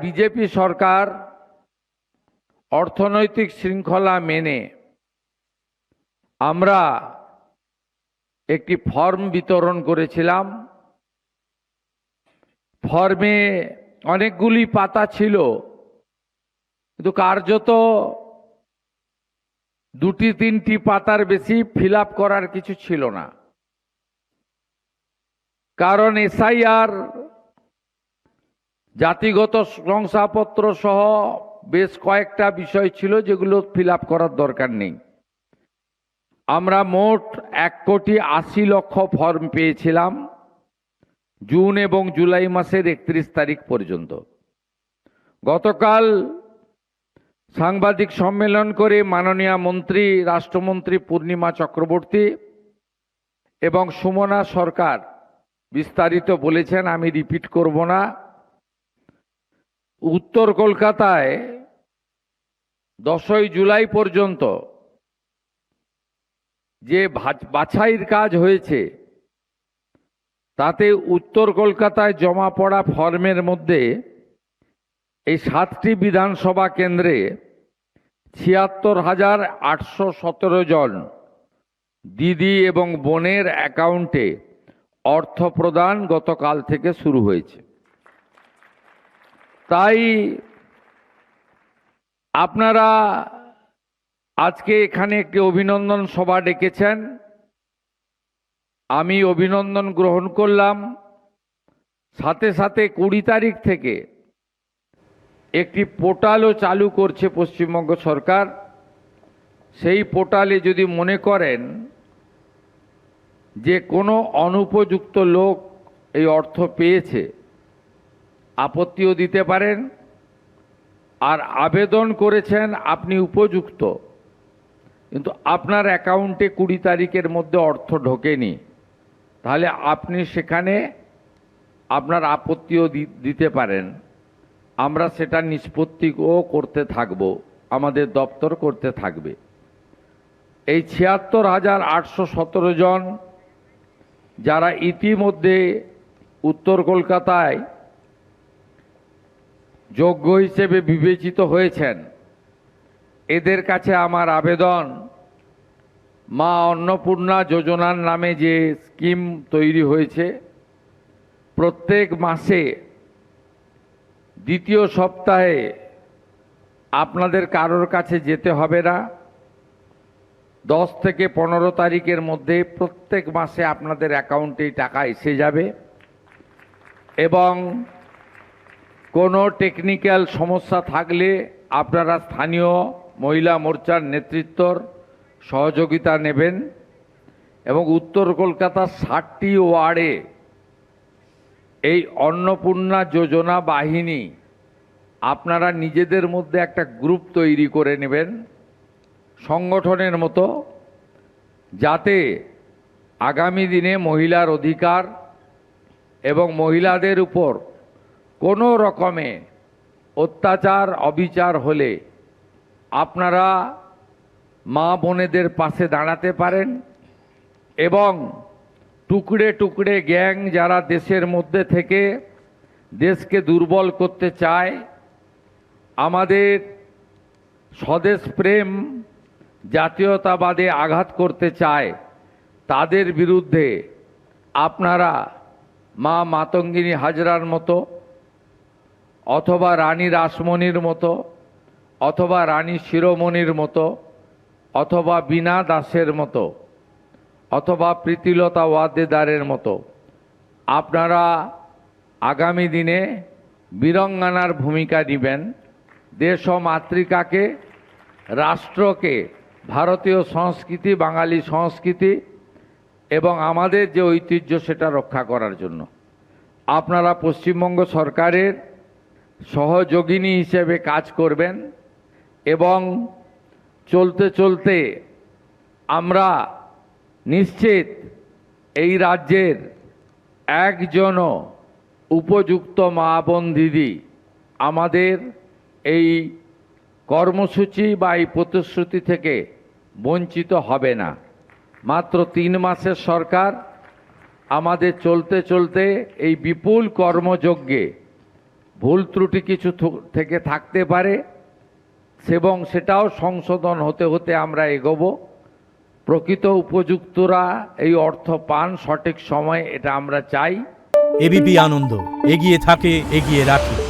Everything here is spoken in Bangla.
বিজেপি সরকার অর্থনৈতিক শৃঙ্খলা মেনে আমরা একটি ফর্ম বিতরণ করেছিলাম। ফর্মে অনেকগুলি পাতা ছিল, কিন্তু কার্যত 2-3টি পাতার বেশি ফিল আপ করার কিছু ছিল না। কারণ এসআইআর, জাতিগত শংসাপত্র সহ বেশ কয়েকটা বিষয় ছিল যেগুলো ফিল আপ করার দরকার নেই। আমরা মোট 1,80,00,000 ফর্ম পেয়েছিলাম জুন এবং জুলাই মাসের 31 তারিখ পর্যন্ত। গতকাল সাংবাদিক সম্মেলন করে মাননীয় মন্ত্রী, রাষ্ট্রমন্ত্রী পূর্ণিমা চক্রবর্তী এবং সুমনা সরকার বিস্তারিত বলেছেন, আমি রিপিট করব না। উত্তর কলকাতায় 10ই জুলাই পর্যন্ত যে বাছাইয়ের কাজ হয়েছে তাতে উত্তর কলকাতায় জমা পড়া ফর্মের মধ্যে এই 7টি বিধানসভা কেন্দ্রে 76,817 জন দিদি এবং বোনের অ্যাকাউন্টে অর্থ প্রদান গতকাল থেকে শুরু হয়েছে। তাই আপনারা আজকে এখানে একটি অভিনন্দন সভা ডেকেছেন, আমি অভিনন্দন গ্রহণ করলাম। সাথে সাথে 20 তারিখ থেকে একটি পোর্টালও চালু করছে পশ্চিমবঙ্গ সরকার। সেই পোর্টালে যদি মনে করেন যে কোনো অনুপযুক্ত লোক এই অর্থ পেয়েছে, আপত্তিও দিতে পারেন। আর আবেদন করেছেন আপনি উপযুক্ত, কিন্তু আপনার অ্যাকাউন্টে 20 তারিখের মধ্যে অর্থ ঢোকেনি, তাহলে আপনি সেখানে আপনার আপত্তিও দিতে পারেন। আমরা সেটা নিষ্পত্তিও করতে থাকব, আমাদের দপ্তর করতে থাকবে। এই 76,817 জন যারা ইতিমধ্যে উত্তর কলকাতায় যোগ্য হিসেবে বিবেচিত হয়েছেন, এদের কাছে আমার আবেদন, মা অন্নপূর্ণা যোজনার নামে যে স্কিম তৈরি হয়েছে, প্রত্যেক মাসে দ্বিতীয় সপ্তাহে আপনাদের কারোর কাছে যেতে হবে না। 10 থেকে 15 তারিখের মধ্যে প্রত্যেক মাসে আপনাদের অ্যাকাউন্টে টাকা এসে যাবে। এবং কোনো টেকনিক্যাল সমস্যা থাকলে আপনারা স্থানীয় মহিলা মোর্চার নেতৃত্বর সহযোগিতা নেবেন। এবং উত্তর কলকাতার 60টি ওয়ার্ডে এই অন্নপূর্ণা যোজনা বাহিনী আপনারা নিজেদের মধ্যে একটা গ্রুপ তৈরি করে নেবেন সংগঠনের মতো, যাতে আগামী দিনে মহিলার অধিকার এবং মহিলাদের উপর কোনো রকমে অত্যাচার অবিচার হলে আপনারা মা বোনেদের পাশে দাঁড়াতে পারেন। এবং টুকরে টুকরে গ্যাং যারা দেশের মধ্যে থেকে দেশকে দুর্বল করতে চায়, আমাদের স্বদেশ প্রেম জাতীয়তাবাদে আঘাত করতে চায়, তাদের বিরুদ্ধে আপনারা মা মাতঙ্গিনী হাজরার মতো, অথবা রানী রাসমণির মতো, অথবা রানী শিরোমণির মতো, অথবা বীণা দাসের মতো, অথবা প্রীতিলতা ওয়াদ্দেদারের মতো আপনারা আগামী দিনে বীরাঙ্গনার ভূমিকা নেবেন। দেশ ও মাতৃকাকে, রাষ্ট্রকে, ভারতীয় সংস্কৃতি, বাঙালি সংস্কৃতি এবং আমাদের যে ঐতিহ্য সেটা রক্ষা করার জন্য আপনারা পশ্চিমবঙ্গ সরকারের সহযোগিনী হিসেবে কাজ করবেন। এবং চলতে চলতে আমরা নিশ্চিত এই রাজ্যের একজনও উপযুক্ত মা বোন দিদি আমাদের এই কর্মসূচি বা এই প্রতিশ্রুতি থেকে বঞ্চিত হবে না। মাত্র 3 মাসের সরকার, আমাদের চলতে চলতে এই বিপুল কর্মযজ্ঞে ভুল ত্রুটি কিছু থেকে থাকতে পারে এবং সেটাও সংশোধন হতে হতে আমরা এগোবো। প্রকৃত উপযুক্তরা এই অর্থ পান সঠিক সময়, এটা আমরা চাই। এবিপি আনন্দ, এগিয়ে থাকে, এগিয়ে রাখে।